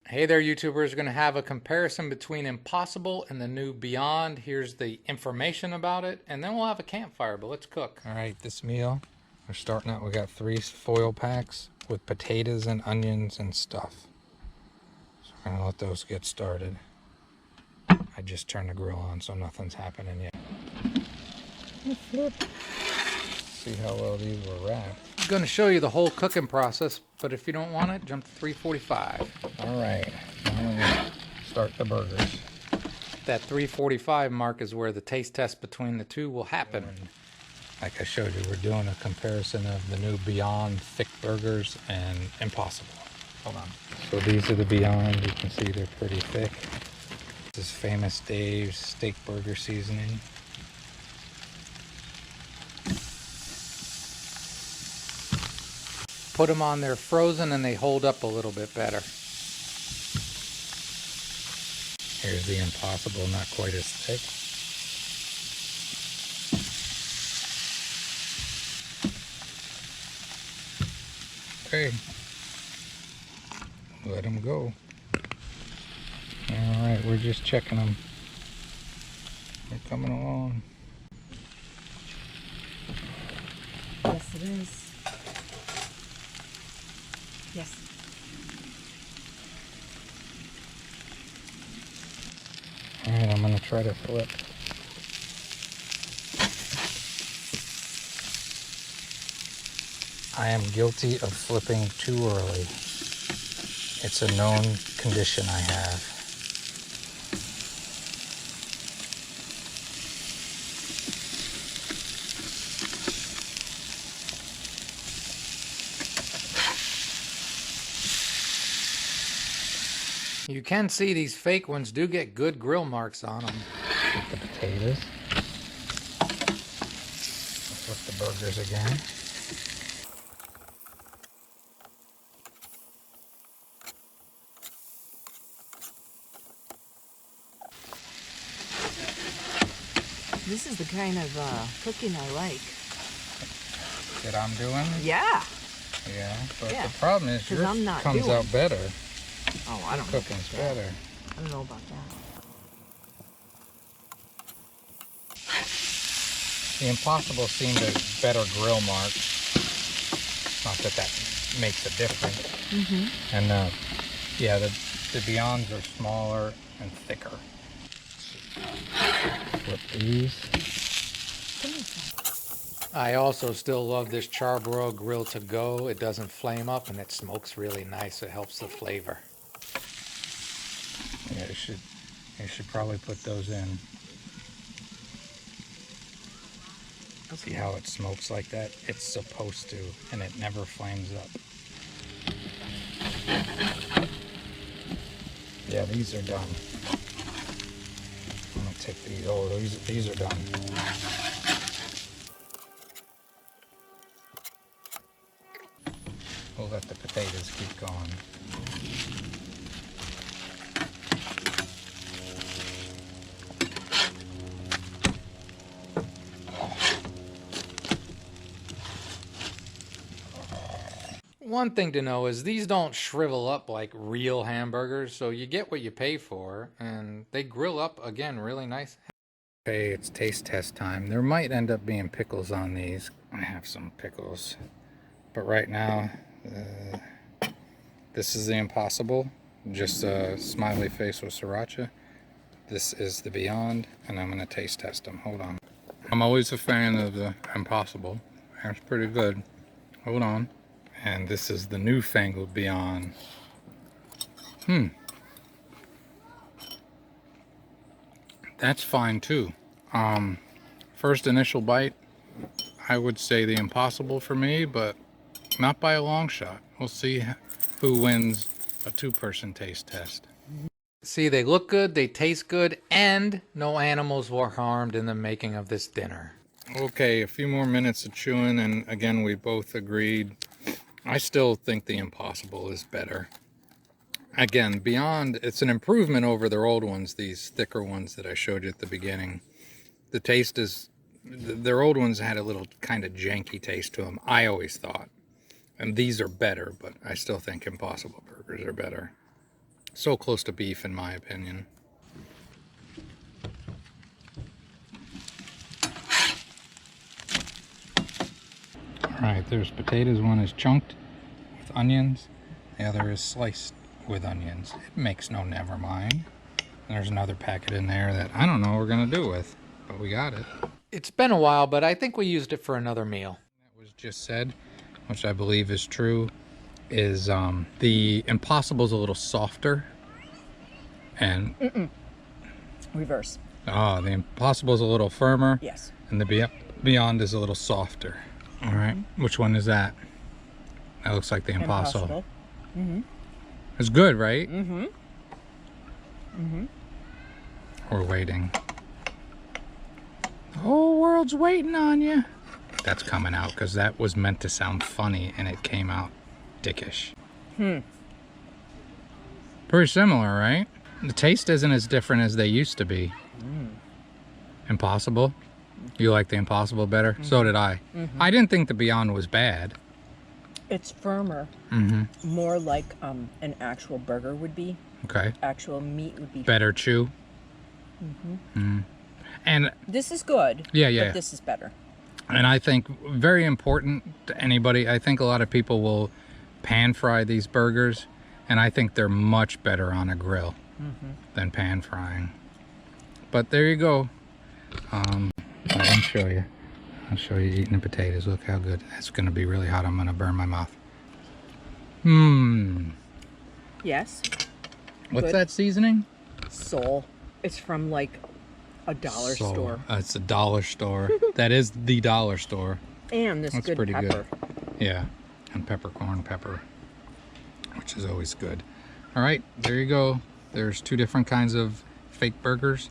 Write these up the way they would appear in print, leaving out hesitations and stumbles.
Hey there, YouTubers. Going to have a comparison between Impossible and the new Beyond. Here's the information about it, and then we'll have a campfire, but let's cook. All right, this meal, we're starting out. We got 3 foil packs with potatoes and onions and stuff. So we're going to let those get started. I just turned the grill on, so nothing's happening yet. Flip. See how well these were wrapped. I'm going to show you the whole cooking process, but if you don't want it, jump to 345. All right, now we're going to start the burgers. That 345 mark is where the taste test between the two will happen. Like I showed you, we're doing a comparison of the new Beyond thick burgers and Impossible. Hold on. So these are the Beyond. You can see they're pretty thick. This is Famous Dave's steak burger seasoning. Put them on there frozen and they hold up a little bit better. Here's the Impossible, not quite as thick. Okay, let them go. All right, we're just checking them. They're coming along. Yes, it is. Yes. All right, I'm gonna try to flip. I am guilty of flipping too early. It's a known condition I have. You can see these fake ones do get good grill marks on them. Get the potatoes. Flip the burgers again. This is the kind of cooking I like. That I'm doing? Yeah. Yeah, but Yeah. the problem is yours comes out better. Oh, I don't know. Cooking's better. I don't know about that. The Impossible seemed a better grill mark. Not that that makes a difference. Mm-hmm. And yeah, the Beyonds are smaller and thicker. Flip these. I also still love this charbroil grill to go. It doesn't flame up and it smokes really nice. It helps the flavor. Yeah, you should probably put those in. Okay. See how it smokes like that? It's supposed to, and it never flames up. Yeah, these are done. I'm gonna take these. Oh, these are done. We'll let the potatoes keep going. One thing to know is these don't shrivel up like real hamburgers, so you get what you pay for, and they grill up, again, really nice. Okay, it's taste test time. There might end up being pickles on these. I have some pickles. But right now, this is the Impossible. Just a smiley face with sriracha. This is the Beyond, and I'm going to taste test them. Hold on. I'm always a fan of the Impossible. That's pretty good. Hold on. And this is the newfangled Beyond. That's fine too. First initial bite, I would say the Impossible for me, but not by a long shot. We'll see who wins a 2-person taste test. See, they look good, they taste good, and no animals were harmed in the making of this dinner. Okay, a few more minutes of chewing, and again, we both agreed. I still think the Impossible is better. Again, Beyond, it's an improvement over their old ones, these thicker ones that I showed you at the beginning. The taste is, their old ones had a little kind of janky taste to them, I always thought. And these are better, but I still think Impossible burgers are better. So close to beef, in my opinion. Alright, there's potatoes. One is chunked with onions. The other is sliced with onions. It makes no never mind. And there's another packet in there that I don't know what we're going to do with, but we got it. It's been a while, but I think we used it for another meal. That was just said, which I believe is true, is the Impossible's a little softer. And Reverse. the Impossible's a little firmer. Yes. And the Beyond is a little softer. All right. Which one is that? That looks like the Impossible. It's good, right? We're waiting. The whole world's waiting on you. That's coming out because that was meant to sound funny and it came out dickish. Pretty similar, right? The taste isn't as different as they used to be. Impossible? You like the Impossible better? So did I. I didn't think the Beyond was bad. It's firmer. More like an actual burger would be. Okay. Actual meat would be Better chew. And this is good. Yeah. But this is better. And I think very important to anybody, I think a lot of people will pan fry these burgers, and I think they're much better on a grill than pan frying. But there you go. I'll show you. I'll show you eating the potatoes. Look how good. That's going to be really hot. I'm going to burn my mouth. Yes. What's Good. that seasoning? Soul. It's from like a dollar store. It's a dollar store. That is the dollar store. And this That's good pretty pepper. good. Yeah. And peppercorn pepper, which is always good. All right, there you go. There's two different kinds of fake burgers.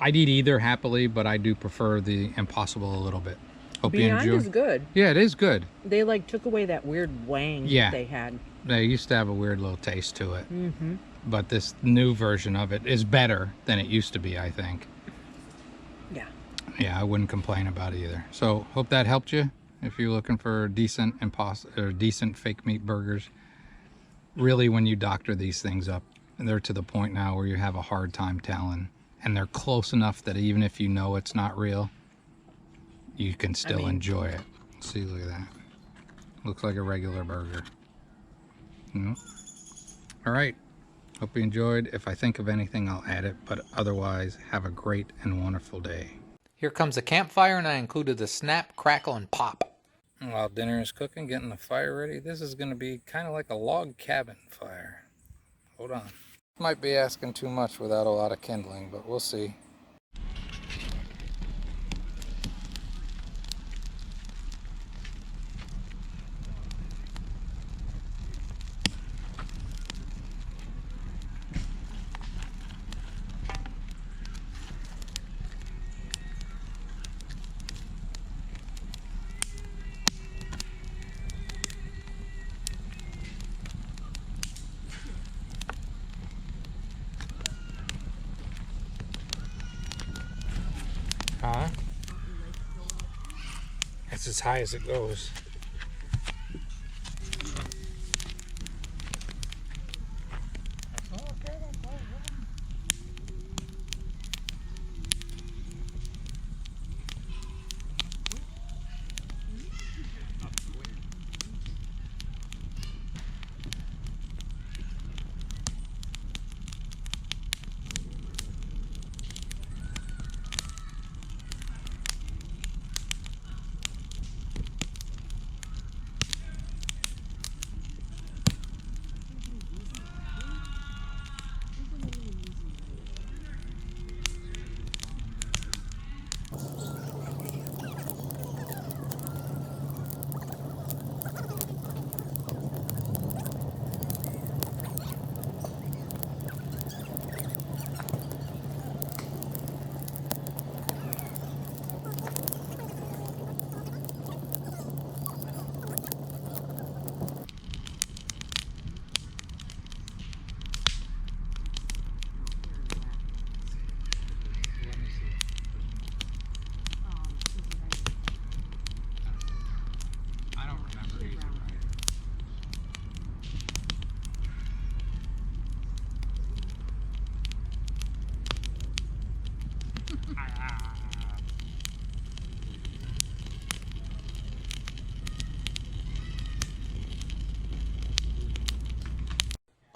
I'd eat either happily, but I do prefer the Impossible a little bit. Hope Beyond you enjoy. is good. Yeah, it is good. They like took away that weird wang Yeah. they had. They used to have a weird little taste to it. But this new version of it is better than it used to be, I think. Yeah. Yeah, I wouldn't complain about it either. So, hope that helped you. If you're looking for decent decent fake meat burgers, really when you doctor these things up, they're to the point now where you have a hard time telling. And they're close enough that even if you know it's not real, you can still enjoy it. See, look at that. Looks like a regular burger. All right. Hope you enjoyed. If I think of anything, I'll add it. But otherwise, have a great and wonderful day. Here comes a campfire, and I included the snap, crackle, and pop. While dinner is cooking, getting the fire ready, this is going to be kind of like a log cabin fire. Hold on. Might be asking too much without a lot of kindling, but we'll see. Huh? It's as high as it goes.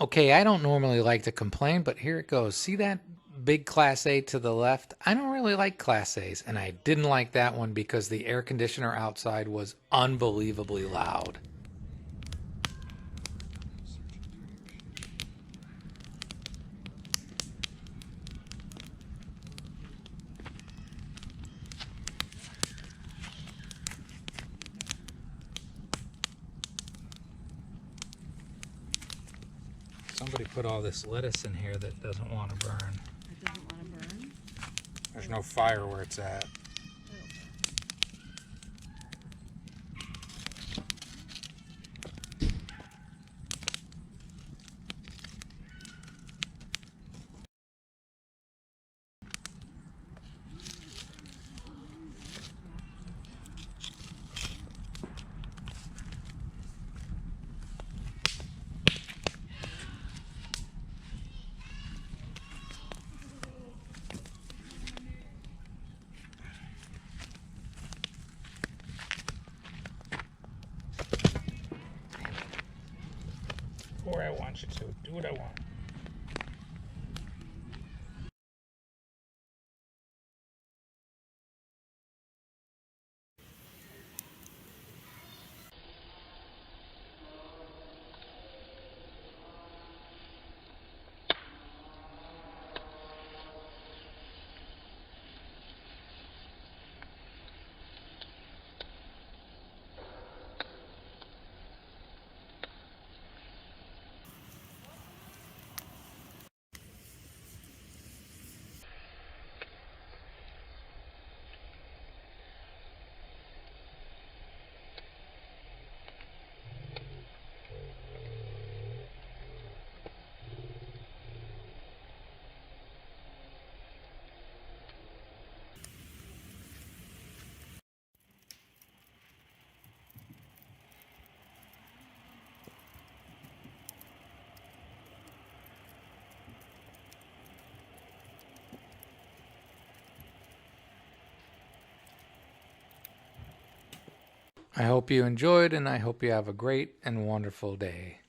Okay, I don't normally like to complain, but here it goes. See that big Class A to the left? I don't really like Class A's, and I didn't like that one because the air conditioner outside was unbelievably loud. Somebody put all this lettuce in here that doesn't want to burn. It doesn't want to burn? There's no fire where it's at. Or I want you to. Do what I want. I hope you enjoyed, and I hope you have a great and wonderful day.